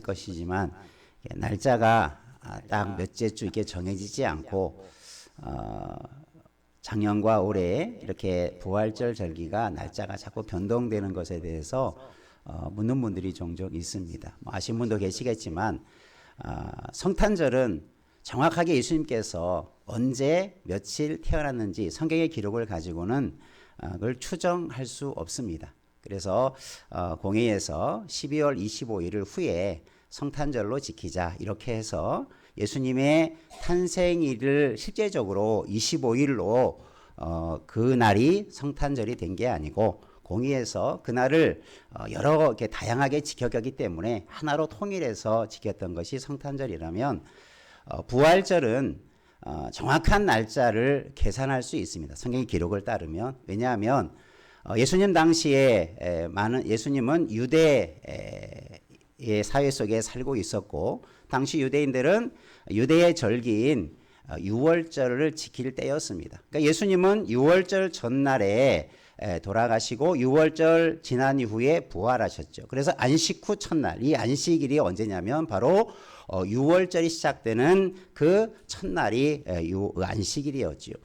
것이지만 날짜가 딱 몇째 주 이렇게 정해지지 않고 작년과 올해 이렇게 부활절 절기가 날짜가 자꾸 변동되는 것에 대해서 묻는 분들이 종종 있습니다. 아시는 분도 계시겠지만 성탄절은 정확하게 예수님께서 언제 며칠 태어났는지 성경의 기록을 가지고는 그걸 추정할 수 없습니다. 그래서 공회에서 12월 25일 후에 성탄절로 지키자 이렇게 해서 예수님의 탄생일을 실제적으로 25일로 그 날이 성탄절이 된 게 아니고 공의에서 그날을 여러 이렇게 다양하게 지켰기 때문에 하나로 통일해서 지켰던 것이 성탄절이라면 부활절은 정확한 날짜를 계산할 수 있습니다. 성경의 기록을 따르면. 왜냐하면 예수님 당시에 예수님은 유대의 사회 속에 살고 있었고 당시 유대인들은 유대의 절기인 유월절을 지킬 때였습니다. 그러니까 예수님은 유월절 전날에 돌아가시고 유월절 지난 이후에 부활하셨죠. 그래서 안식 후 첫날, 이 안식일이 언제냐면 바로 유월절이 시작되는 그 첫날이 안식일이었지요.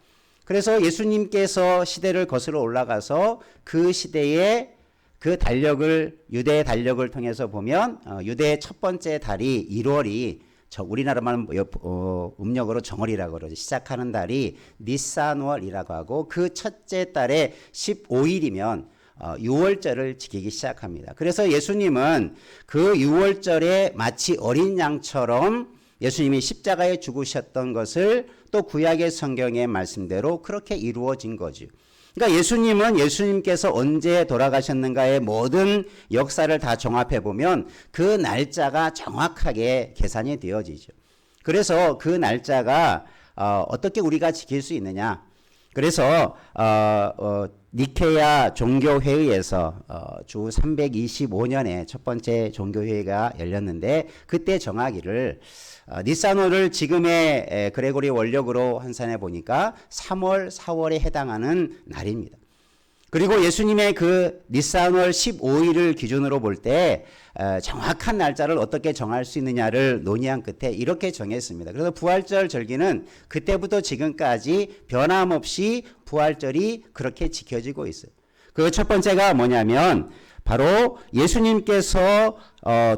그래서 예수님께서 시대를 거슬러 올라가서 그 시대의 그 달력을 유대의 달력을 통해서 보면 유대의 첫 번째 달이 1월이 우리나라 말 음력으로 정월이라고 그러죠. 시작하는 달이 니산월이라고 하고 그 첫째 달에 15일이면 6월절을 지키기 시작합니다. 그래서 예수님은 그 6월절에 마치 어린 양처럼 예수님이 십자가에 죽으셨던 것을 또 구약의 성경의 말씀대로 그렇게 이루어진 거죠. 그러니까 예수님은 예수님께서 언제 돌아가셨는가의 모든 역사를 다 종합해 보면 그 날짜가 정확하게 계산이 되어지죠. 그래서 그 날짜가 어떻게 우리가 지킬 수 있느냐? 그래서 니케야 종교회의에서 주 325년에 첫 번째 종교회의가 열렸는데 그때 정하기를 니산월을 지금의 그레고리 원력으로 환산해 보니까 3월, 4월에 해당하는 날입니다. 그리고 예수님의 그 니산월 15일을 기준으로 볼 때 정확한 날짜를 어떻게 정할 수 있느냐를 논의한 끝에 이렇게 정했습니다. 그래서 부활절 절기는 그때부터 지금까지 변함없이 부활절이 그렇게 지켜지고 있어요. 그 첫 번째가 뭐냐면 바로 예수님께서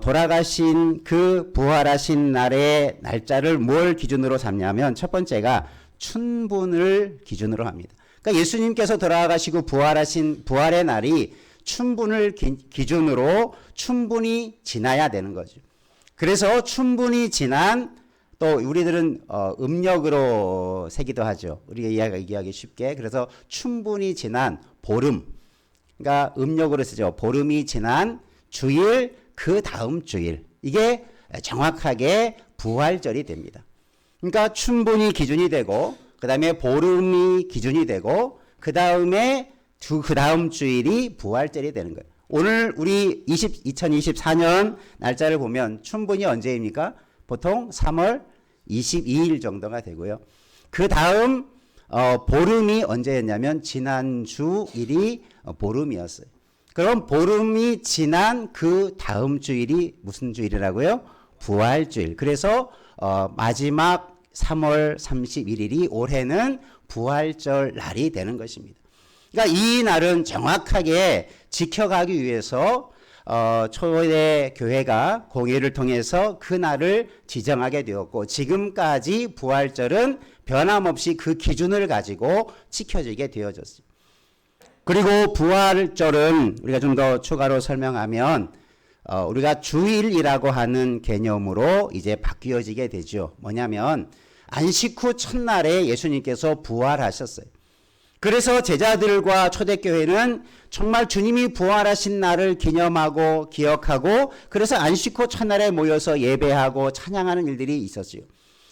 돌아가신 그 부활하신 날의 날짜를 뭘 기준으로 삼냐면 첫 번째가 춘분을 기준으로 합니다. 그러니까 예수님께서 돌아가시고 부활하신 부활의 날이 춘분을 기준으로 춘분이 지나야 되는 거죠. 그래서 춘분이 지난 또 우리들은 음력으로 세기도 하죠. 우리가 이해하기 쉽게. 그래서 춘분이 지난 보름. 그러니까 음력으로 쓰죠. 보름이 지난 주일 그 다음 주일. 이게 정확하게 부활절이 됩니다. 그러니까 춘분이 기준이 되고 그 다음에 보름이 기준이 되고 그 다음에 그 다음 주일이 부활절이 되는 거예요. 오늘 우리 2024년 날짜를 보면 춘분이 언제입니까? 보통 3월 22일 정도가 되고요. 그 다음 보름이 언제였냐면 지난주 일이 보름이었어요. 그럼 보름이 지난 그 다음 주일이 무슨 주일이라고요? 부활주일. 그래서 마지막 3월 31일이 올해는 부활절 날이 되는 것입니다. 그러니까 이 날은 정확하게 지켜가기 위해서 초대 교회가 공회를 통해서 그 날을 지정하게 되었고 지금까지 부활절은 변함없이 그 기준을 가지고 지켜지게 되어졌습니다. 그리고 부활절은 우리가 좀 더 추가로 설명하면 우리가 주일이라고 하는 개념으로 이제 바뀌어지게 되죠. 뭐냐면 안식 후 첫날에 예수님께서 부활하셨어요. 그래서 제자들과 초대교회는 정말 주님이 부활하신 날을 기념하고 기억하고 그래서 안식 후 첫날에 모여서 예배하고 찬양하는 일들이 있었어요.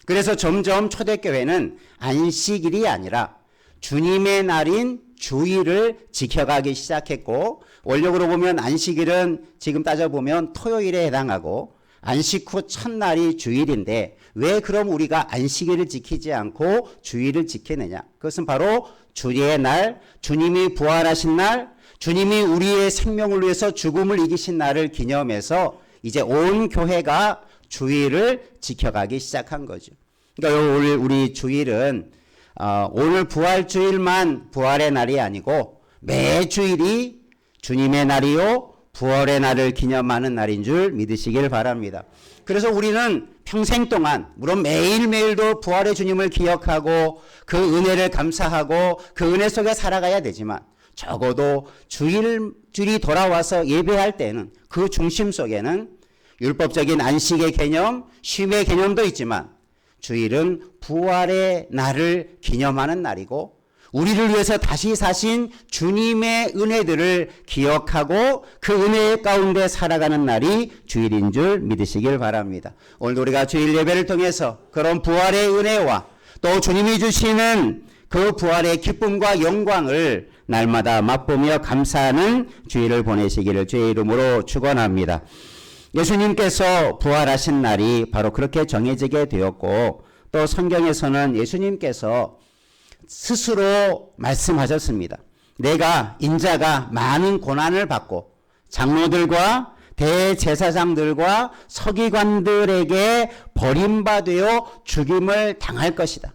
그래서 점점 초대교회는 안식일이 아니라 주님의 날인 주일을 지켜가기 시작했고 원력으로 보면 안식일은 지금 따져보면 토요일에 해당하고 안식 후 첫날이 주일인데 왜 그럼 우리가 안식일을 지키지 않고 주일을 지키느냐? 그것은 바로 주의 날, 주님이 부활하신 날, 주님이 우리의 생명을 위해서 죽음을 이기신 날을 기념해서 이제 온 교회가 주일을 지켜가기 시작한 거죠. 그러니까 우리 주일은 오늘 부활주일만 부활의 날이 아니고 매 주일이 주님의 날이요 부활의 날을 기념하는 날인 줄 믿으시길 바랍니다. 그래서 우리는 평생 동안 물론 매일매일도 부활의 주님을 기억하고 그 은혜를 감사하고 그 은혜 속에 살아가야 되지만 적어도 주일이 돌아와서 예배할 때는 그 중심 속에는 율법적인 안식의 개념, 쉼의 개념도 있지만 주일은 부활의 날을 기념하는 날이고 우리를 위해서 다시 사신 주님의 은혜들을 기억하고 그 은혜 가운데 살아가는 날이 주일인 줄 믿으시길 바랍니다. 오늘도 우리가 주일 예배를 통해서 그런 부활의 은혜와 또 주님이 주시는 그 부활의 기쁨과 영광을 날마다 맛보며 감사하는 주일을 보내시기를 주의 이름으로 축원합니다. 예수님께서 부활하신 날이 바로 그렇게 정해지게 되었고 또 성경에서는 예수님께서 스스로 말씀하셨습니다. 내가 인자가 많은 고난을 받고 장로들과 대제사장들과 서기관들에게 버림받아 죽임을 당할 것이다.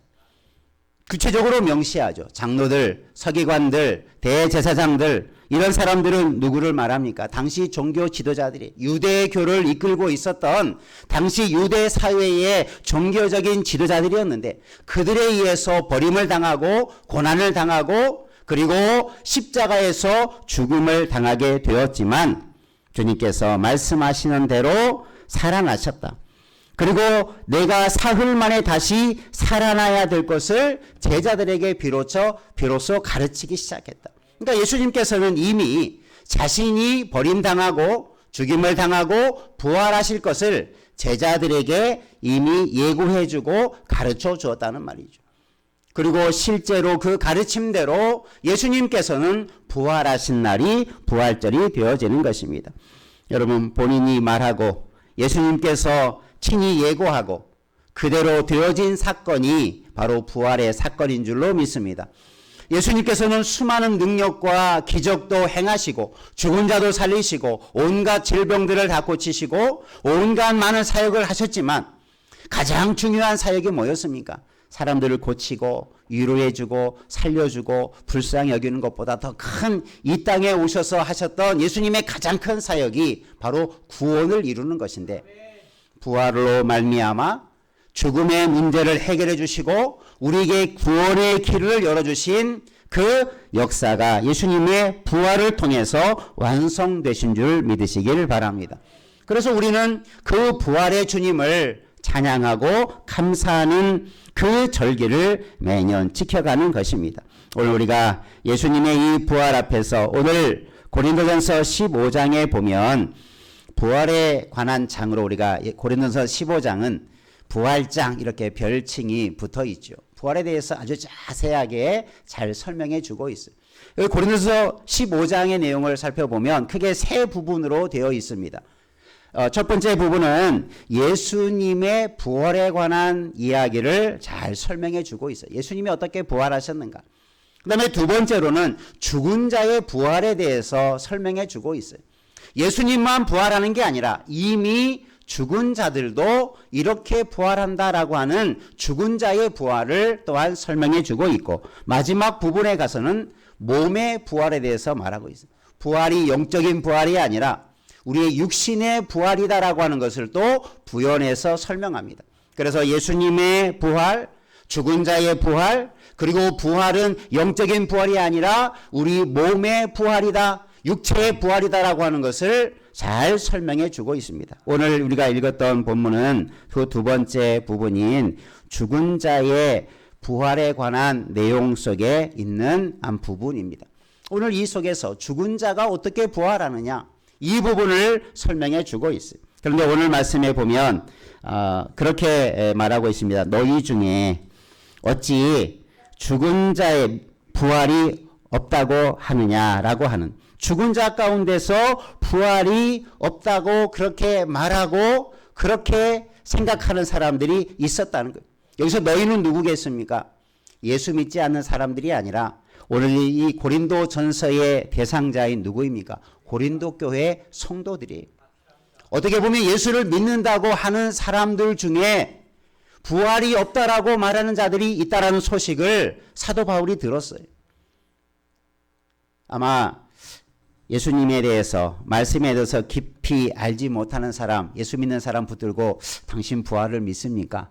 구체적으로 명시하죠. 장로들, 서기관들, 대제사장들 이런 사람들은 누구를 말합니까? 당시 종교 지도자들이 유대교를 이끌고 있었던 당시 유대 사회의 종교적인 지도자들이었는데 그들에 의해서 버림을 당하고 고난을 당하고 그리고 십자가에서 죽음을 당하게 되었지만 주님께서 말씀하시는 대로 살아나셨다. 그리고 내가 사흘 만에 다시 살아나야 될 것을 제자들에게 비로소 가르치기 시작했다. 그러니까 예수님께서는 이미 자신이 버림당하고 죽임을 당하고 부활하실 것을 제자들에게 이미 예고해주고 가르쳐 주었다는 말이죠. 그리고 실제로 그 가르침대로 예수님께서는 부활하신 날이 부활절이 되어지는 것입니다. 여러분 본인이 말하고 예수님께서 친히 예고하고 그대로 되어진 사건이 바로 부활의 사건인 줄로 믿습니다. 예수님께서는 수많은 능력과 기적도 행하시고 죽은 자도 살리시고 온갖 질병들을 다 고치시고 온갖 많은 사역을 하셨지만 가장 중요한 사역이 뭐였습니까? 사람들을 고치고 위로해주고 살려주고 불쌍히 여기는 것보다 더 큰 이 땅에 오셔서 하셨던 예수님의 가장 큰 사역이 바로 구원을 이루는 것인데 부활로 말미암아 죽음의 문제를 해결해 주시고 우리에게 구원의 길을 열어주신 그 역사가 예수님의 부활을 통해서 완성되신 줄 믿으시길 바랍니다. 그래서 우리는 그 부활의 주님을 찬양하고 감사하는 그 절기를 매년 지켜가는 것입니다. 오늘 우리가 예수님의 이 부활 앞에서 오늘 고린도전서 15장에 보면 부활에 관한 장으로 우리가 고린도전서 15장은 부활장 이렇게 별칭이 붙어 있죠. 부활에 대해서 아주 자세하게 잘 설명해 주고 있어요. 고린도전서 15장의 내용을 살펴보면 크게 세 부분으로 되어 있습니다. 첫 번째 부분은 예수님의 부활에 관한 이야기를 잘 설명해 주고 있어요. 예수님이 어떻게 부활하셨는가. 그 다음에 두 번째로는 죽은 자의 부활에 대해서 설명해 주고 있어요. 예수님만 부활하는 게 아니라 이미 죽은 자들도 이렇게 부활한다라고 하는 죽은 자의 부활을 또한 설명해 주고 있고 마지막 부분에 가서는 몸의 부활에 대해서 말하고 있어요. 부활이 영적인 부활이 아니라 우리의 육신의 부활이다라고 하는 것을 또 부연해서 설명합니다. 그래서 예수님의 부활, 죽은 자의 부활, 그리고 부활은 영적인 부활이 아니라 우리 몸의 부활이다, 육체의 부활이다라고 하는 것을 잘 설명해 주고 있습니다. 오늘 우리가 읽었던 본문은 그 두 번째 부분인 죽은 자의 부활에 관한 내용 속에 있는 한 부분입니다. 오늘 이 속에서 죽은 자가 어떻게 부활하느냐 이 부분을 설명해 주고 있어요. 그런데 오늘 말씀에 보면 그렇게 말하고 있습니다. 너희 중에 어찌 죽은 자의 부활이 없다고 하느냐라고 하는 죽은 자 가운데서 부활이 없다고 그렇게 말하고 그렇게 생각하는 사람들이 있었다는 거예요. 여기서 너희는 누구겠습니까? 예수 믿지 않는 사람들이 아니라 오늘 이 고린도 전서의 대상자인 누구입니까? 고린도 교회 성도들이에요. 어떻게 보면 예수를 믿는다고 하는 사람들 중에 부활이 없다라고 말하는 자들이 있다라는 소식을 사도 바울이 들었어요. 아마 예수님에 대해서, 말씀에 대해서 깊이 알지 못하는 사람, 예수 믿는 사람 붙들고 당신 부활을 믿습니까?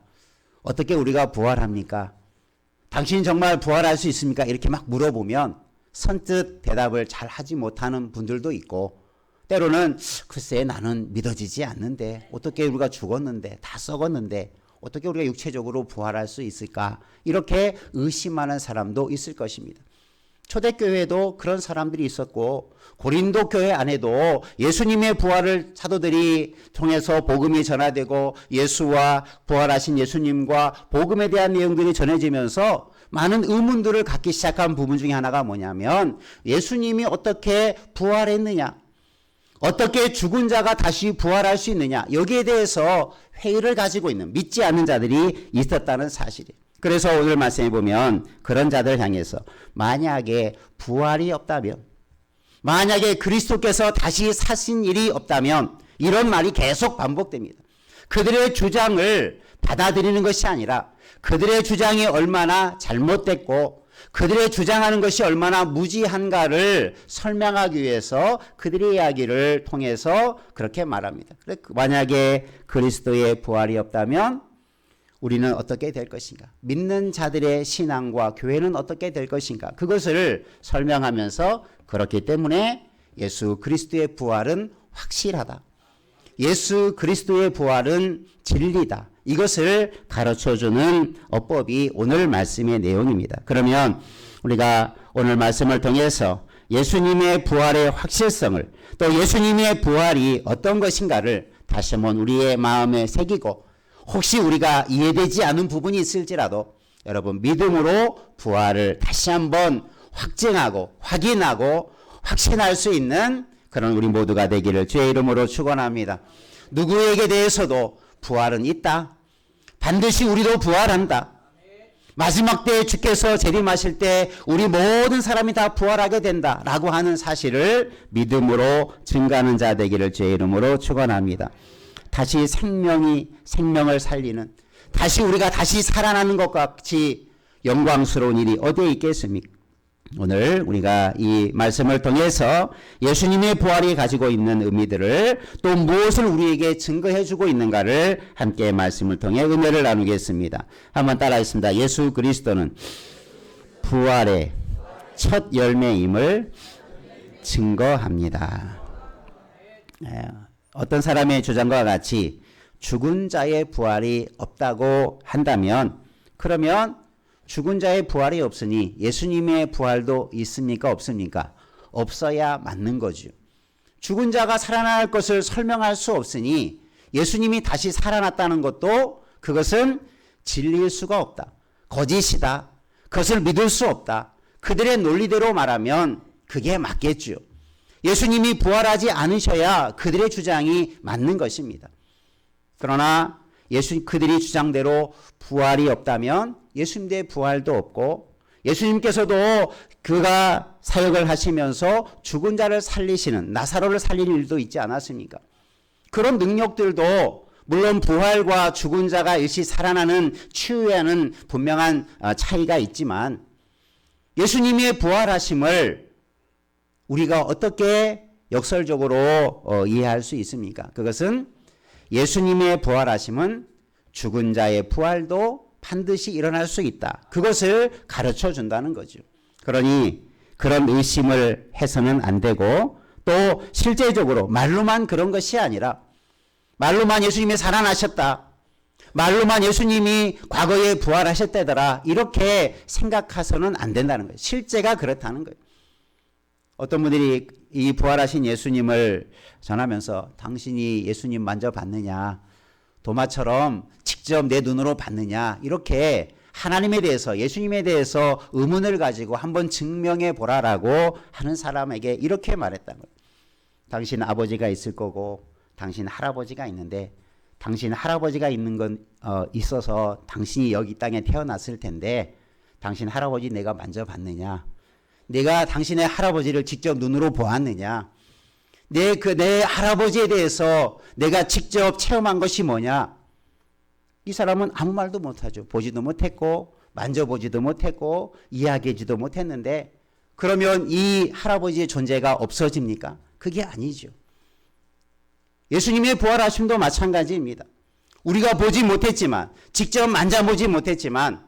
어떻게 우리가 부활합니까? 당신 정말 부활할 수 있습니까? 이렇게 막 물어보면 선뜻 대답을 잘 하지 못하는 분들도 있고, 때로는 글쎄 나는 믿어지지 않는데, 어떻게 우리가 죽었는데, 다 썩었는데 어떻게 우리가 육체적으로 부활할 수 있을까? 이렇게 의심하는 사람도 있을 것입니다. 초대교회에도 그런 사람들이 있었고, 고린도 교회 안에도 예수님의 부활을 사도들이 통해서 복음이 전하되고 예수와 부활하신 예수님과 복음에 대한 내용들이 전해지면서 많은 의문들을 갖기 시작한 부분 중에 하나가 뭐냐면, 예수님이 어떻게 부활했느냐, 어떻게 죽은 자가 다시 부활할 수 있느냐, 여기에 대해서 회의를 가지고 있는, 믿지 않는 자들이 있었다는 사실이에요. 그래서 오늘 말씀해 보면 그런 자들을 향해서 만약에 부활이 없다면, 만약에 그리스도께서 다시 사신 일이 없다면, 이런 말이 계속 반복됩니다. 그들의 주장을 받아들이는 것이 아니라 그들의 주장이 얼마나 잘못됐고 그들의 주장하는 것이 얼마나 무지한가를 설명하기 위해서 그들의 이야기를 통해서 그렇게 말합니다. 만약에 그리스도의 부활이 없다면 우리는 어떻게 될 것인가? 믿는 자들의 신앙과 교회는 어떻게 될 것인가? 그것을 설명하면서, 그렇기 때문에 예수 그리스도의 부활은 확실하다, 예수 그리스도의 부활은 진리다, 이것을 가르쳐주는 어법이 오늘 말씀의 내용입니다. 그러면 우리가 오늘 말씀을 통해서 예수님의 부활의 확실성을, 또 예수님의 부활이 어떤 것인가를 다시 한번 우리의 마음에 새기고, 혹시 우리가 이해되지 않은 부분이 있을지라도 여러분 믿음으로 부활을 다시 한번 확증하고 확인하고 확신할 수 있는 그런 우리 모두가 되기를 주의 이름으로 축원합니다. 누구에게 대해서도 부활은 있다. 반드시 우리도 부활한다. 마지막 때에 주께서 재림하실 때 우리 모든 사람이 다 부활하게 된다라고 하는 사실을 믿음으로 증거하는 자 되기를 주의 이름으로 축원합니다. 다시 생명을 살리는, 다시 우리가 다시 살아나는 것 같이 영광스러운 일이 어디에 있겠습니까? 오늘 우리가 이 말씀을 통해서 예수님의 부활이 가지고 있는 의미들을, 또 무엇을 우리에게 증거해 주고 있는가를 함께 말씀을 통해 은혜를 나누겠습니다. 한번 따라하겠습니다. 예수 그리스도는 부활의 첫 열매임을 증거합니다. 어떤 사람의 주장과 같이 죽은 자의 부활이 없다고 한다면, 그러면 죽은 자의 부활이 없으니 예수님의 부활도 있습니까? 없습니까? 없어야 맞는 거죠. 죽은 자가 살아날 것을 설명할 수 없으니 예수님이 다시 살아났다는 것도 그것은 진리일 수가 없다, 거짓이다, 그것을 믿을 수 없다. 그들의 논리대로 말하면 그게 맞겠죠. 예수님이 부활하지 않으셔야 그들의 주장이 맞는 것입니다. 그러나 그들이 주장대로 부활이 없다면 예수님의 부활도 없고, 예수님께서도 그가 사역을 하시면서 죽은 자를 살리시는, 나사로를 살리는 일도 있지 않았습니까? 그런 능력들도 물론 부활과 죽은 자가 일시 살아나는, 치유하는 분명한 차이가 있지만, 예수님의 부활하심을 우리가 어떻게 역설적으로 이해할 수 있습니까? 그것은 예수님의 부활하심은 죽은 자의 부활도 반드시 일어날 수 있다, 그것을 가르쳐 준다는 거죠. 그러니 그런 의심을 해서는 안 되고, 또 실제적으로 말로만 그런 것이 아니라, 말로만 예수님이 살아나셨다, 말로만 예수님이 과거에 부활하셨다더라, 이렇게 생각해서는 안 된다는 거예요. 실제가 그렇다는 거예요. 어떤 분들이 이 부활하신 예수님을 전하면서, 당신이 예수님 만져봤느냐, 도마처럼 직접 내 눈으로 봤느냐, 이렇게 하나님에 대해서, 예수님에 대해서 의문을 가지고 한번 증명해 보라라고 하는 사람에게 이렇게 말했다는 거예요. 당신 아버지가 있을 거고 당신 할아버지가 있는데, 당신 할아버지가 있는 건 있어서 당신이 여기 땅에 태어났을 텐데, 당신 할아버지 내가 만져봤느냐, 내가 당신의 할아버지를 직접 눈으로 보았느냐, 내 할아버지에 대해서 내가 직접 체험한 것이 뭐냐? 이 사람은 아무 말도 못하죠. 보지도 못했고 만져보지도 못했고 이야기하지도 못했는데 그러면 이 할아버지의 존재가 없어집니까? 그게 아니죠. 예수님의 부활하심도 마찬가지입니다. 우리가 보지 못했지만 직접 만져보지 못했지만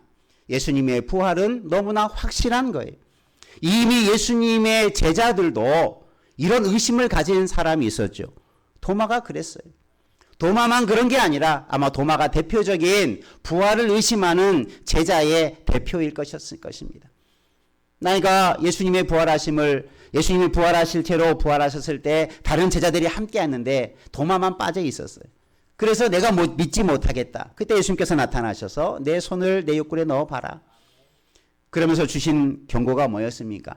예수님의 부활은 너무나 확실한 거예요. 이미 예수님의 제자들도 이런 의심을 가진 사람이 있었죠. 도마가 그랬어요. 도마만 그런 게 아니라 아마 도마가 대표적인 부활을 의심하는 제자의 대표일 것이었을 것입니다. 나이가 예수님이 부활하실 채로 부활하셨을 때 다른 제자들이 함께 했는데 도마만 빠져 있었어요. 그래서 내가 믿지 못하겠다. 그때 예수님께서 나타나셔서 내 손을 내 옆구리에 넣어봐라. 그러면서 주신 경고가 뭐였습니까?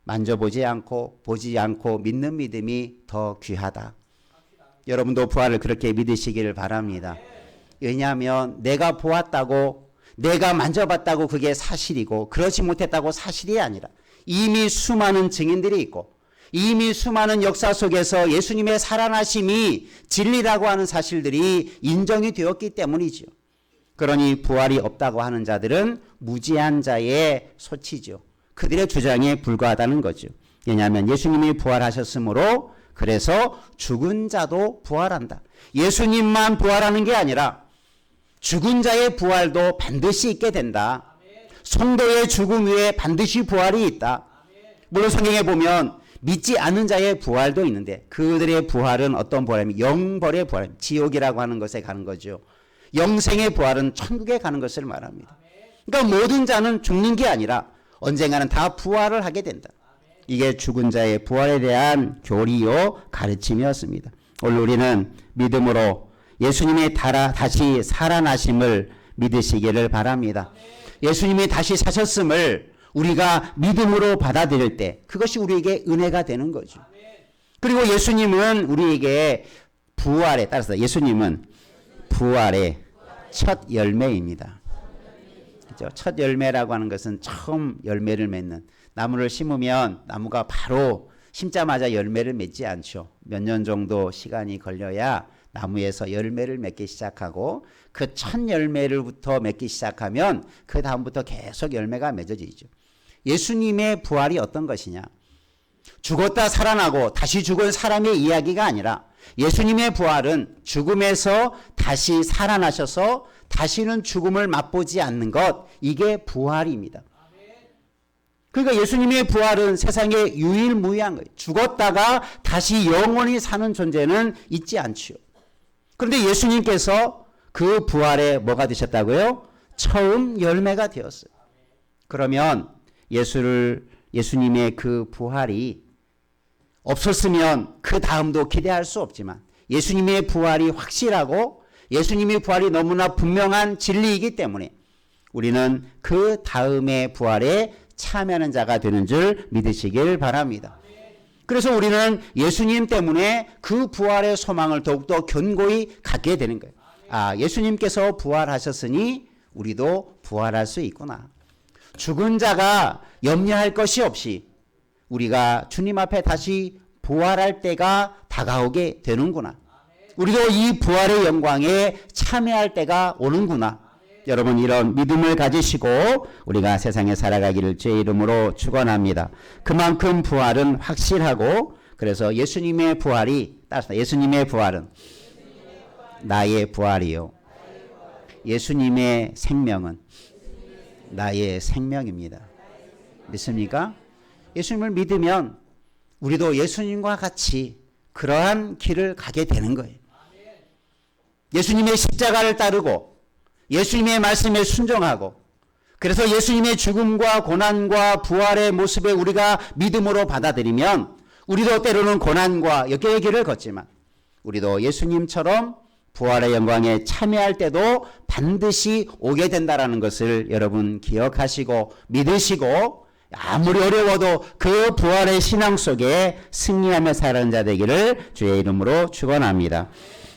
만져보지 않고 보지 않고 믿는 믿음이 더 귀하다. 여러분도 부활을 그렇게 믿으시기를 바랍니다. 왜냐하면 내가 보았다고 내가 만져봤다고 그게 사실이고 그렇지 못했다고 사실이 아니라 이미 수많은 증인들이 있고 이미 수많은 역사 속에서 예수님의 살아나심이 진리라고 하는 사실들이 인정이 되었기 때문이죠. 그러니 부활이 없다고 하는 자들은 무지한 자의 소치죠. 그들의 주장에 불과하다는 거죠. 왜냐하면 예수님이 부활하셨으므로 그래서 죽은 자도 부활한다. 예수님만 부활하는 게 아니라 죽은 자의 부활도 반드시 있게 된다. 성도의 죽음 위에 반드시 부활이 있다. 물론 성경에 보면 믿지 않는 자의 부활도 있는데 그들의 부활은 어떤 부활이냐면 영벌의 부활, 지옥이라고 하는 것에 가는 거죠. 영생의 부활은 천국에 가는 것을 말합니다. 그러니까 모든 자는 죽는 게 아니라 언젠가는 다 부활을 하게 된다. 이게 죽은 자의 부활에 대한 교리요 가르침이었습니다. 오늘 우리는 믿음으로 예수님의 다시 살아나심을 믿으시기를 바랍니다. 예수님이 다시 사셨음을 우리가 믿음으로 받아들일 때 그것이 우리에게 은혜가 되는 거죠. 그리고 예수님은 우리에게 부활에 따라서 예수님은 부활의 첫 열매입니다. 그렇죠? 첫 열매라고 하는 것은 처음 열매를 맺는 나무를 심으면 나무가 바로 심자마자 열매를 맺지 않죠. 몇 년 정도 시간이 걸려야 나무에서 열매를 맺기 시작하고 그 첫 열매를부터 맺기 시작하면 그 다음부터 계속 열매가 맺어지죠. 예수님의 부활이 어떤 것이냐? 죽었다 살아나고 다시 죽은 사람의 이야기가 아니라 예수님의 부활은 죽음에서 다시 살아나셔서 다시는 죽음을 맛보지 않는 것, 이게 부활입니다. 그러니까 예수님의 부활은 세상에 유일무이한 거예요. 죽었다가 다시 영원히 사는 존재는 있지 않지요. 그런데 예수님께서 그 부활에 뭐가 되셨다고요? 처음 열매가 되었어요. 그러면 예수님의 그 부활이 없었으면 그 다음도 기대할 수 없지만 예수님의 부활이 확실하고 예수님의 부활이 너무나 분명한 진리이기 때문에 우리는 그 다음의 부활에 참여하는 자가 되는 줄 믿으시길 바랍니다. 그래서 우리는 예수님 때문에 그 부활의 소망을 더욱더 견고히 갖게 되는 거예요. 아, 예수님께서 부활하셨으니 우리도 부활할 수 있구나. 죽은 자가 염려할 것이 없이 우리가 주님 앞에 다시 부활할 때가 다가오게 되는구나. 우리도 이 부활의 영광에 참여할 때가 오는구나. 여러분, 이런 믿음을 가지시고 우리가 세상에 살아가기를 주의 이름으로 축원합니다. 그만큼 부활은 확실하고, 그래서 예수님의 부활이 따라서 예수님의 부활은 나의 부활이요, 예수님의 생명은 나의 생명입니다. 믿습니까? 예수님을 믿으면 우리도 예수님과 같이 그러한 길을 가게 되는 거예요. 예수님의 십자가를 따르고 예수님의 말씀에 순종하고, 그래서 예수님의 죽음과 고난과 부활의 모습에 우리가 믿음으로 받아들이면 우리도 때로는 고난과 역경의 길을 걷지만 우리도 예수님처럼 부활의 영광에 참여할 때도 반드시 오게 된다라는 것을 여러분 기억하시고 믿으시고, 아무리 어려워도 그 부활의 신앙 속에 승리하며 살아가는 자 되기를 주의 이름으로 축원합니다.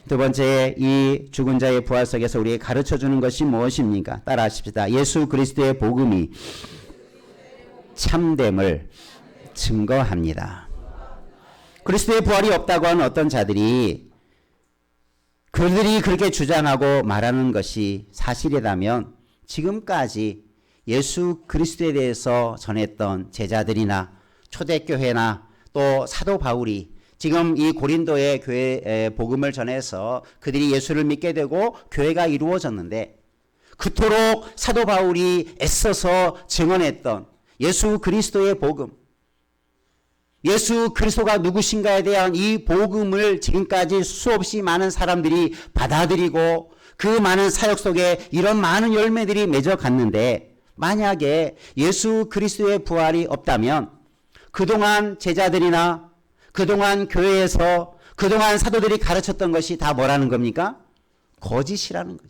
두 번째, 이 죽은 자의 부활 속에서 우리에게 가르쳐주는 것이 무엇입니까? 따라하십시다. 예수 그리스도의 복음이 참됨을 증거합니다. 그리스도의 부활이 없다고 하는 어떤 자들이 그들이 그렇게 주장하고 말하는 것이 사실이라면 지금까지 예수 그리스도에 대해서 전했던 제자들이나 초대교회나 또 사도 바울이 지금 이 고린도의 교회 복음을 전해서 그들이 예수를 믿게 되고 교회가 이루어졌는데 그토록 사도 바울이 애써서 증언했던 예수 그리스도의 복음, 예수 그리스도가 누구신가에 대한 이 복음을 지금까지 수없이 많은 사람들이 받아들이고 그 많은 사역 속에 이런 많은 열매들이 맺어 갔는데 만약에 예수 그리스도의 부활이 없다면 그동안 제자들이나 그동안 교회에서 그동안 사도들이 가르쳤던 것이 다 뭐라는 겁니까? 거짓이라는 거죠.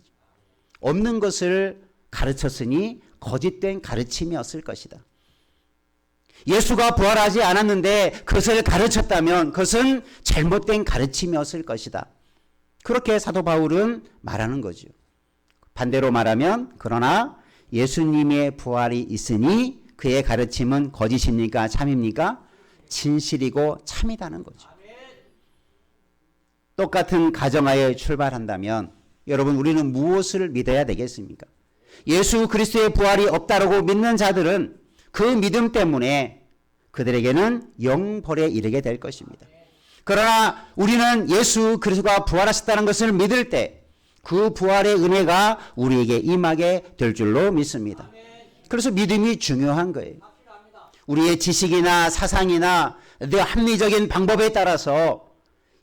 없는 것을 가르쳤으니 거짓된 가르침이었을 것이다. 예수가 부활하지 않았는데 그것을 가르쳤다면 그것은 잘못된 가르침이었을 것이다. 그렇게 사도 바울은 말하는 거죠. 반대로 말하면 그러나 예수님의 부활이 있으니 그의 가르침은 거짓입니까? 참입니까? 진실이고 참이다는 거죠. 똑같은 가정하에 출발한다면 여러분 우리는 무엇을 믿어야 되겠습니까? 예수 그리스도의 부활이 없다라고 믿는 자들은 그 믿음 때문에 그들에게는 영벌에 이르게 될 것입니다. 그러나 우리는 예수 그리스도가 부활하셨다는 것을 믿을 때 그 부활의 은혜가 우리에게 임하게 될 줄로 믿습니다. 그래서 믿음이 중요한 거예요. 우리의 지식이나 사상이나 내 합리적인 방법에 따라서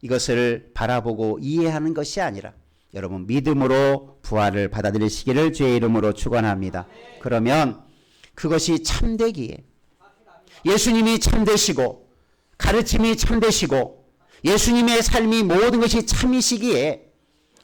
이것을 바라보고 이해하는 것이 아니라 여러분 믿음으로 부활을 받아들이시기를 주의 이름으로 축원합니다. 그러면 그것이 참되기에 예수님이 참되시고 가르침이 참되시고 예수님의 삶이 모든 것이 참이시기에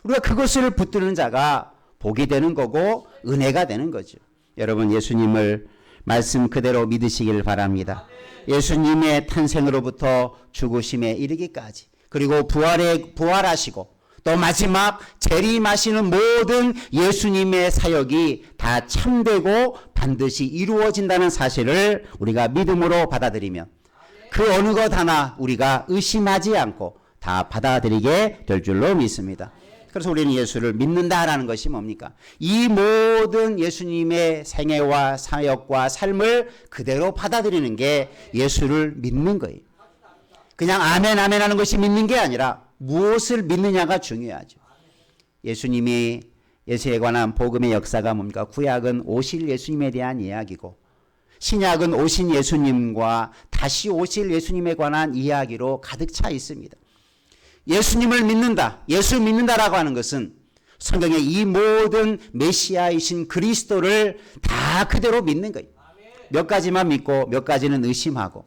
우리가 그것을 붙드는 자가 복이 되는 거고 은혜가 되는 거죠. 여러분 예수님을 말씀 그대로 믿으시길 바랍니다. 예수님의 탄생으로부터 죽으심에 이르기까지 그리고 부활하시고 또 마지막 재림하시는 모든 예수님의 사역이 다 참되고 반드시 이루어진다는 사실을 우리가 믿음으로 받아들이면 그 어느 것 하나 우리가 의심하지 않고 다 받아들이게 될 줄로 믿습니다. 그래서 우리는 예수를 믿는다라는 것이 뭡니까? 이 모든 예수님의 생애와 사역과 삶을 그대로 받아들이는 게 예수를 믿는 거예요. 그냥 아멘 아멘 하는 것이 믿는 게 아니라 무엇을 믿느냐가 중요하죠. 예수님이 예수에 관한 복음의 역사가 뭡니까? 구약은 오실 예수님에 대한 이야기고 신약은 오신 예수님과 다시 오실 예수님에 관한 이야기로 가득 차 있습니다. 예수님을 믿는다, 예수 믿는다라고 하는 것은 성경의 이 모든 메시아이신 그리스도를 다 그대로 믿는 거예요. 몇 가지만 믿고 몇 가지는 의심하고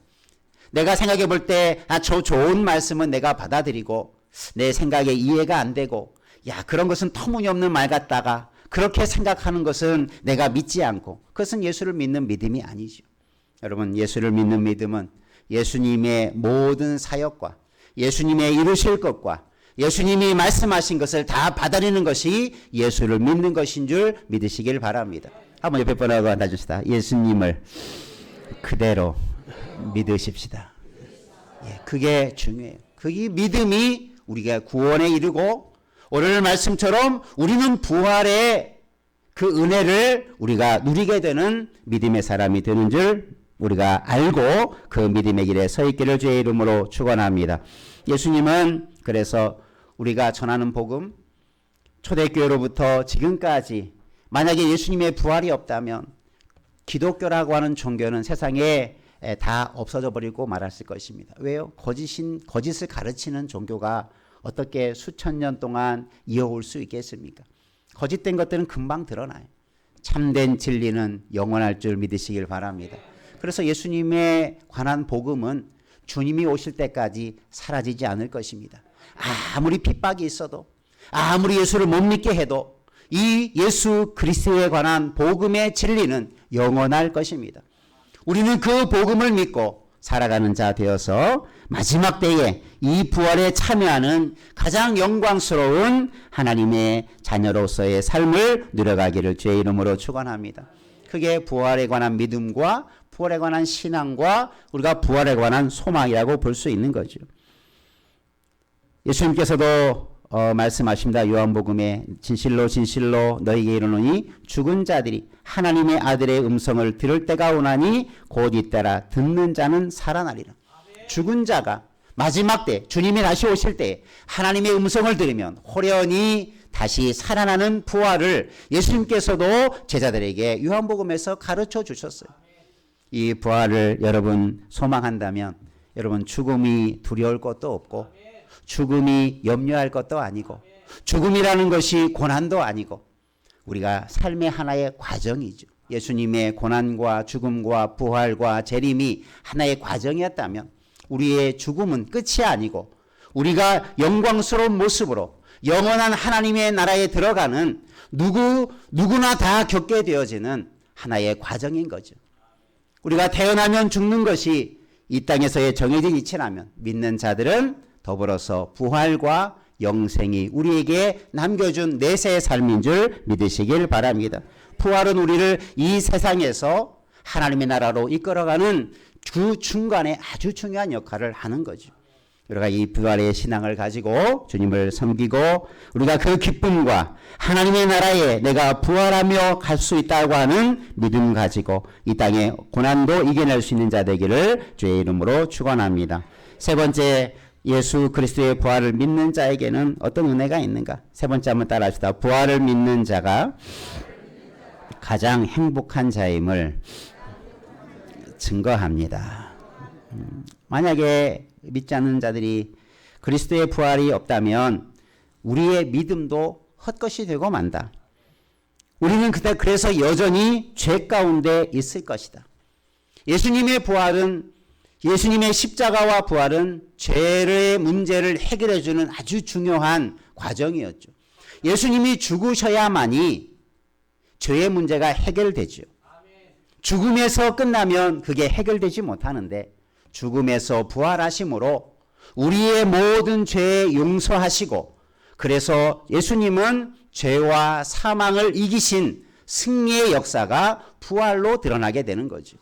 내가 생각해 볼 때 저 좋은 말씀은 내가 받아들이고 내 생각에 이해가 안 되고 야 그런 것은 터무니없는 말 같다가 그렇게 생각하는 것은 내가 믿지 않고 그것은 예수를 믿는 믿음이 아니죠. 여러분 예수를 믿는 믿음은 예수님의 모든 사역과 예수님의 이루실 것과 예수님이 말씀하신 것을 다 받아들이는 것이 예수를 믿는 것인 줄 믿으시길 바랍니다. 한번 옆에 분하고 앉아줍시다. 예수님을 그대로 믿으십시다. 예, 그게 중요해요. 그게 믿음이 우리가 구원에 이르고 오늘 말씀처럼 우리는 부활의 그 은혜를 우리가 누리게 되는 믿음의 사람이 되는 줄 우리가 알고 그 믿음의 길에 서 있기를 주의 이름으로 축원합니다. 예수님은 그래서 우리가 전하는 복음 초대교회로부터 지금까지 만약에 예수님의 부활이 없다면 기독교라고 하는 종교는 세상에 다 없어져 버리고 말았을 것입니다. 왜요? 거짓을 가르치는 종교가 어떻게 수천 년 동안 이어올 수 있겠습니까? 거짓된 것들은 금방 드러나요. 참된 진리는 영원할 줄 믿으시길 바랍니다. 그래서 예수님에 관한 복음은 주님이 오실 때까지 사라지지 않을 것입니다. 아무리 핍박이 있어도 아무리 예수를 못 믿게 해도 이 예수 그리스도에 관한 복음의 진리는 영원할 것입니다. 우리는 그 복음을 믿고 살아가는 자 되어서 마지막 때에 이 부활에 참여하는 가장 영광스러운 하나님의 자녀로서의 삶을 누려가기를 주의 이름으로 축원합니다. 그게 부활에 관한 믿음과 부활에 관한 신앙과 우리가 부활에 관한 소망이라고 볼 수 있는 거죠. 예수님께서도 말씀하십니다. 요한복음에 진실로 진실로 너희에게 이르노니 죽은 자들이 하나님의 아들의 음성을 들을 때가 오나니 곧 잇따라 듣는 자는 살아나리라. 죽은 자가 마지막 때 주님이 다시 오실 때 하나님의 음성을 들으면 호련히 다시 살아나는 부활을 예수님께서도 제자들에게 요한복음에서 가르쳐 주셨어요. 이 부활을 여러분 소망한다면 여러분 죽음이 두려울 것도 없고 죽음이 염려할 것도 아니고 죽음이라는 것이 고난도 아니고 우리가 삶의 하나의 과정이죠. 예수님의 고난과 죽음과 부활과 재림이 하나의 과정이었다면 우리의 죽음은 끝이 아니고 우리가 영광스러운 모습으로 영원한 하나님의 나라에 들어가는 누구나 다 겪게 되어지는 하나의 과정인 거죠. 우리가 태어나면 죽는 것이 이 땅에서의 정해진 이치라면 믿는 자들은 더불어서 부활과 영생이 우리에게 남겨준 내세의 삶인 줄 믿으시길 바랍니다. 부활은 우리를 이 세상에서 하나님의 나라로 이끌어가는 그 중간에 아주 중요한 역할을 하는 거죠. 우리가 이 부활의 신앙을 가지고 주님을 섬기고 우리가 그 기쁨과 하나님의 나라에 내가 부활하며 갈 수 있다고 하는 믿음 가지고 이 땅의 고난도 이겨낼 수 있는 자 되기를 주의 이름으로 축원합니다. 세 번째, 예수 그리스도의 부활을 믿는 자에게는 어떤 은혜가 있는가? 세 번째 한번 따라합시다. 부활을 믿는 자가 가장 행복한 자임을 증거합니다. 만약에 믿지 않는 자들이 그리스도의 부활이 없다면 우리의 믿음도 헛것이 되고 만다. 우리는 그래서 여전히 죄 가운데 있을 것이다. 예수님의 부활은 예수님의 십자가와 부활은 죄의 문제를 해결해 주는 아주 중요한 과정이었죠. 예수님이 죽으셔야만이 죄의 문제가 해결되죠. 죽음에서 끝나면 그게 해결되지 못하는데 죽음에서 부활하심으로 우리의 모든 죄 용서하시고 그래서 예수님은 죄와 사망을 이기신 승리의 역사가 부활로 드러나게 되는 거죠.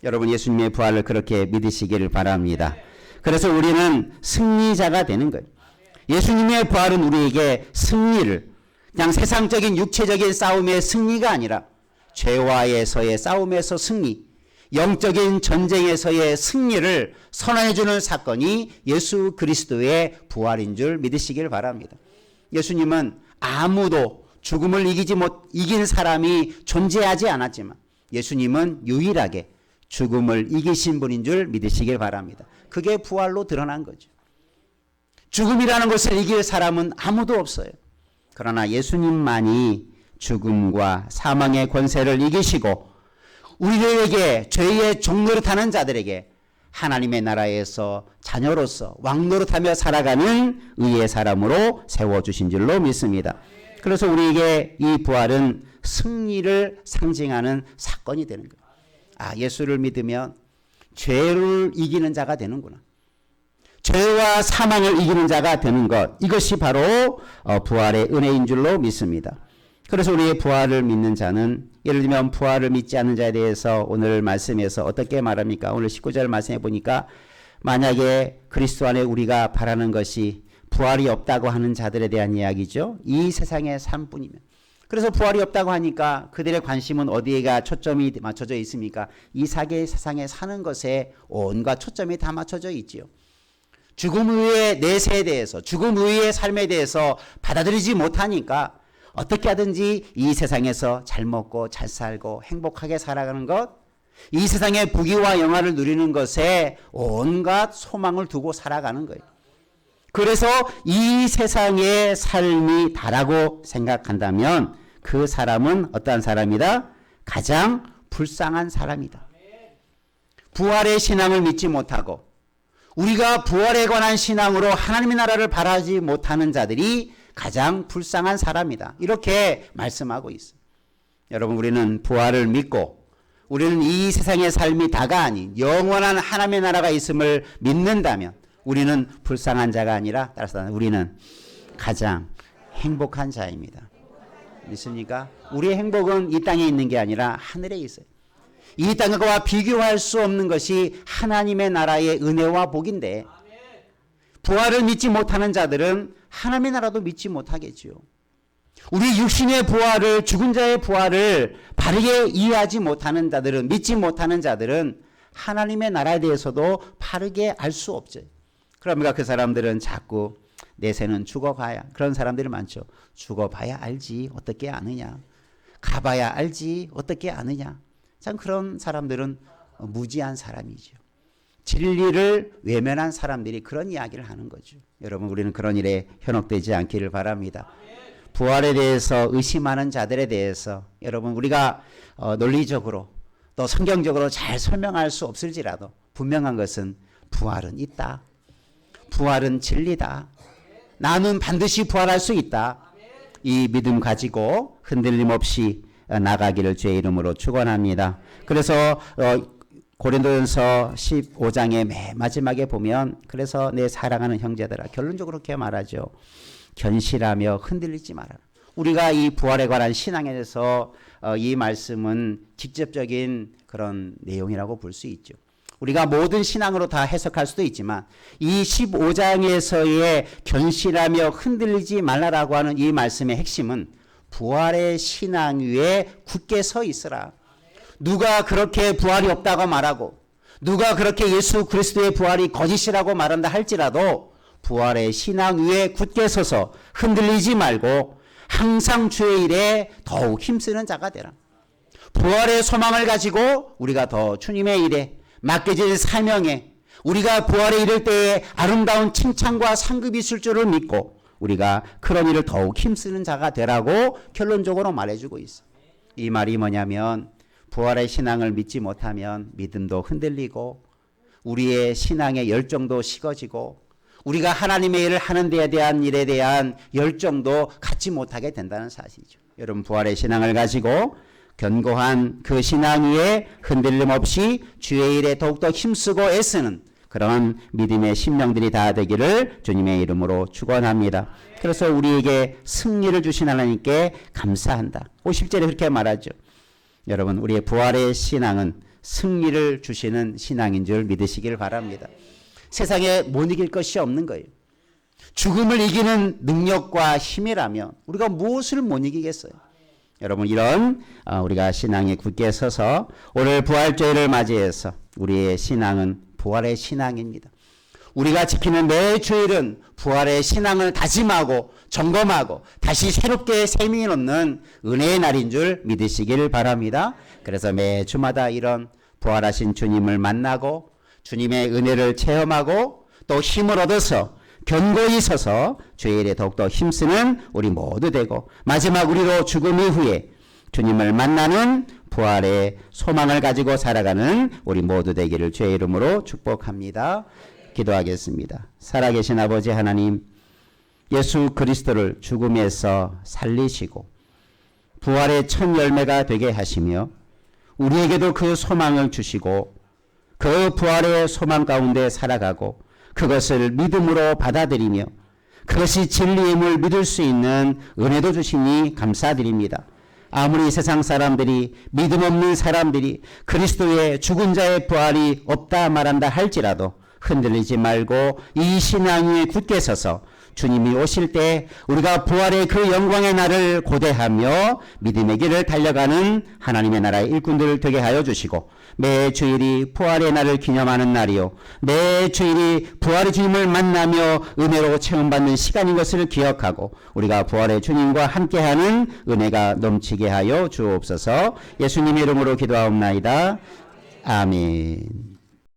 여러분 예수님의 부활을 그렇게 믿으시기를 바랍니다. 그래서 우리는 승리자가 되는 거예요. 예수님의 부활은 우리에게 승리를 그냥 세상적인 육체적인 싸움의 승리가 아니라 죄와에서의 싸움에서 승리, 영적인 전쟁에서의 승리를 선언해주는 사건이 예수 그리스도의 부활인 줄 믿으시길 바랍니다. 예수님은 아무도 죽음을 이긴 사람이 존재하지 않았지만 예수님은 유일하게 죽음을 이기신 분인 줄 믿으시길 바랍니다. 그게 부활로 드러난 거죠. 죽음이라는 것을 이길 사람은 아무도 없어요. 그러나 예수님만이 죽음과 사망의 권세를 이기시고 우리들에게 죄의 종노릇하는 자들에게 하나님의 나라에서 자녀로서 왕노릇하며 살아가는 의의 사람으로 세워주신 줄로 믿습니다. 그래서 우리에게 이 부활은 승리를 상징하는 사건이 되는 거예요. 아, 예수를 믿으면 죄를 이기는 자가 되는구나. 죄와 사망을 이기는 자가 되는 것, 이것이 바로 부활의 은혜인 줄로 믿습니다. 그래서 우리의 부활을 믿는 자는 예를 들면 부활을 믿지 않는 자에 대해서 오늘 말씀에서 어떻게 말합니까? 오늘 19절 말씀해 보니까 만약에 그리스도 안에 우리가 바라는 것이 부활이 없다고 하는 자들에 대한 이야기죠. 이 세상의 삶뿐이면. 그래서 부활이 없다고 하니까 그들의 관심은 어디에가 초점이 맞춰져 있습니까? 이 세상에 사는 것에 온갖 초점이 다 맞춰져 있지요. 죽음 후의 내세에 대해서, 죽음 후의 삶에 대해서 받아들이지 못하니까 어떻게 하든지 이 세상에서 잘 먹고 잘 살고 행복하게 살아가는 것, 이 세상의 부귀와 영화를 누리는 것에 온갖 소망을 두고 살아가는 거예요. 그래서 이 세상의 삶이 다라고 생각한다면 그 사람은 어떠한 사람이다? 가장 불쌍한 사람이다. 부활의 신앙을 믿지 못하고 우리가 부활에 관한 신앙으로 하나님의 나라를 바라지 못하는 자들이 가장 불쌍한 사람이다. 이렇게 말씀하고 있어요. 여러분 우리는 부활을 믿고 우리는 이 세상의 삶이 다가 아닌 영원한 하나님의 나라가 있음을 믿는다면 우리는 불쌍한 자가 아니라 따라서 우리는 가장 행복한 자입니다. 믿습니까? 우리의 행복은 이 땅에 있는 게 아니라 하늘에 있어요. 이 땅과 비교할 수 없는 것이 하나님의 나라의 은혜와 복인데 부활을 믿지 못하는 자들은 하나님의 나라도 믿지 못하겠지요. 우리 육신의 부활을, 죽은 자의 부활을 바르게 이해하지 못하는 자들은, 믿지 못하는 자들은 하나님의 나라에 대해서도 바르게 알 수 없죠. 그러니까 그 사람들은 자꾸 내 새는 죽어가야, 그런 사람들이 많죠. 죽어봐야 알지 어떻게 아느냐, 가봐야 알지 어떻게 아느냐. 참 그런 사람들은 무지한 사람이죠. 진리를 외면한 사람들이 그런 이야기를 하는 거죠. 여러분, 우리는 그런 일에 현혹되지 않기를 바랍니다. 부활에 대해서 의심하는 자들에 대해서 여러분, 우리가 논리적으로 또 성경적으로 잘 설명할 수 없을지라도 분명한 것은 부활은 있다. 부활은 진리다. 나는 반드시 부활할 수 있다. 이 믿음 가지고 흔들림 없이 나가기를 주의 이름으로 축원합니다. 그래서 고린도전서 15장의 맨 마지막에 보면, 그래서 내 사랑하는 형제들아, 결론적으로 그렇게 말하죠. 견실하며 흔들리지 말아라. 우리가 이 부활에 관한 신앙에 대해서 이 말씀은 직접적인 그런 내용이라고 볼 수 있죠. 우리가 모든 신앙으로 다 해석할 수도 있지만 이 15장에서의 견실하며 흔들리지 말라라고 하는 이 말씀의 핵심은 부활의 신앙 위에 굳게 서 있으라. 누가 그렇게 부활이 없다고 말하고, 누가 그렇게 예수 그리스도의 부활이 거짓이라고 말한다 할지라도 부활의 신앙 위에 굳게 서서 흔들리지 말고 항상 주의 일에 더욱 힘쓰는 자가 되라. 부활의 소망을 가지고 우리가 더 주님의 일에 맡겨질 사명에, 우리가 부활에 이를 때에 아름다운 칭찬과 상급이 있을 줄을 믿고 우리가 그런 일을 더욱 힘쓰는 자가 되라고 결론적으로 말해주고 있어. 이 말이 뭐냐면, 부활의 신앙을 믿지 못하면 믿음도 흔들리고 우리의 신앙의 열정도 식어지고 우리가 하나님의 일을 하는 데에 대한 일에 대한 열정도 갖지 못하게 된다는 사실이죠. 여러분, 부활의 신앙을 가지고 견고한 그 신앙 위에 흔들림 없이 주의 일에 더욱더 힘쓰고 애쓰는 그런 믿음의 심령들이 다 되기를 주님의 이름으로 축원합니다. 그래서 우리에게 승리를 주신 하나님께 감사한다. 50절에 그렇게 말하죠. 여러분, 우리의 부활의 신앙은 승리를 주시는 신앙인 줄 믿으시길 바랍니다. 세상에 못 이길 것이 없는 거예요. 죽음을 이기는 능력과 힘이라면 우리가 무엇을 못 이기겠어요? 여러분, 이런 우리가 신앙에 굳게 서서 오늘 부활주일을 맞이해서 우리의 신앙은 부활의 신앙입니다. 우리가 지키는 매 주일은 부활의 신앙을 다짐하고 점검하고 다시 새롭게 세미 놓는 은혜의 날인 줄 믿으시길 바랍니다. 그래서 매 주마다 이런 부활하신 주님을 만나고 주님의 은혜를 체험하고 또 힘을 얻어서 견고히 서서 주의 일에 더욱더 힘쓰는 우리 모두 되고, 마지막 우리로 죽음 이후에 주님을 만나는 부활의 소망을 가지고 살아가는 우리 모두 되기를 주의 이름으로 축복합니다. 기도하겠습니다. 살아계신 아버지 하나님, 예수 그리스도를 죽음에서 살리시고 부활의 첫 열매가 되게 하시며 우리에게도 그 소망을 주시고 그 부활의 소망 가운데 살아가고 그것을 믿음으로 받아들이며 그것이 진리임을 믿을 수 있는 은혜도 주시니 감사드립니다. 아무리 세상 사람들이, 믿음 없는 사람들이 그리스도의 죽은 자의 부활이 없다 말한다 할지라도 흔들리지 말고 이 신앙 위에 굳게 서서 주님이 오실 때 우리가 부활의 그 영광의 날을 고대하며 믿음의 길을 달려가는 하나님의 나라의 일꾼들 되게 하여 주시고, 매 주일이 부활의 날을 기념하는 날이요 매 주일이 부활의 주님을 만나며 은혜로 체험받는 시간인 것을 기억하고 우리가 부활의 주님과 함께하는 은혜가 넘치게 하여 주옵소서. 예수님의 이름으로 기도하옵나이다. 아멘.